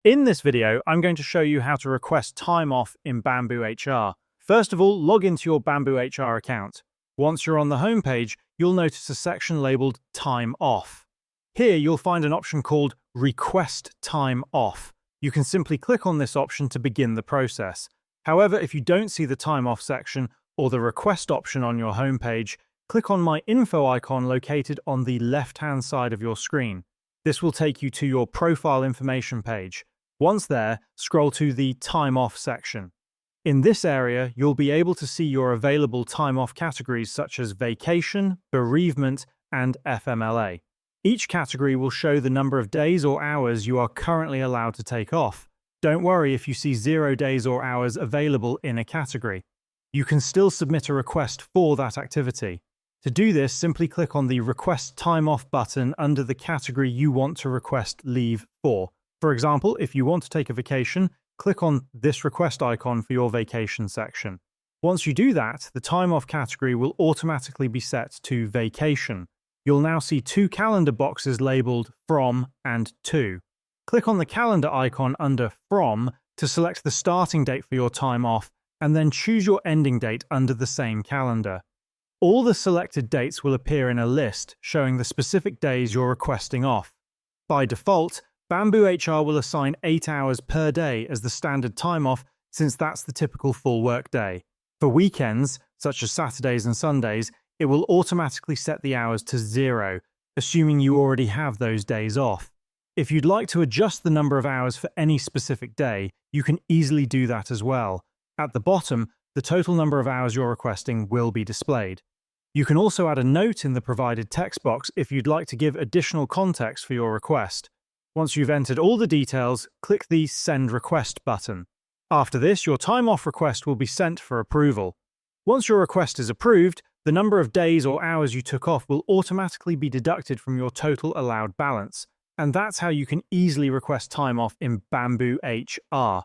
In this video, I'm going to show you how to request time off in BambooHR. First of all, log into your BambooHR account. Once you're on the home page, you'll notice a section labeled Time Off. Here, you'll find an option called Request Time Off. You can simply click on this option to begin the process. However, if you don't see the Time Off section or the Request option on your home page, click on my info icon located on the left-hand side of your screen. This will take you to your profile information page. Once there, scroll to the Time Off section. In this area, you'll be able to see your available time off categories such as vacation, bereavement, and FMLA. Each category will show the number of days or hours you are currently allowed to take off. Don't worry if you see 0 days or hours available in a category. You can still submit a request for that activity. To do this, simply click on the Request Time Off button under the category you want to request leave for. For example, if you want to take a vacation, click on this request icon for your vacation section. Once you do that, the time off category will automatically be set to vacation. You'll now see 2 calendar boxes labeled From and To. Click on the calendar icon under From to select the starting date for your time off, and then choose your ending date under the same calendar. All the selected dates will appear in a list showing the specific days you're requesting off. By default, BambooHR will assign 8 hours per day as the standard time off, since that's the typical full work day. For weekends, such as Saturdays and Sundays, it will automatically set the hours to 0, assuming you already have those days off. If you'd like to adjust the number of hours for any specific day, you can easily do that as well. At the bottom, the total number of hours you're requesting will be displayed. You can also add a note in the provided text box if you'd like to give additional context for your request. Once you've entered all the details, click the Send Request button. After this, your time off request will be sent for approval. Once your request is approved, the number of days or hours you took off will automatically be deducted from your total allowed balance. And that's how you can easily request time off in BambooHR.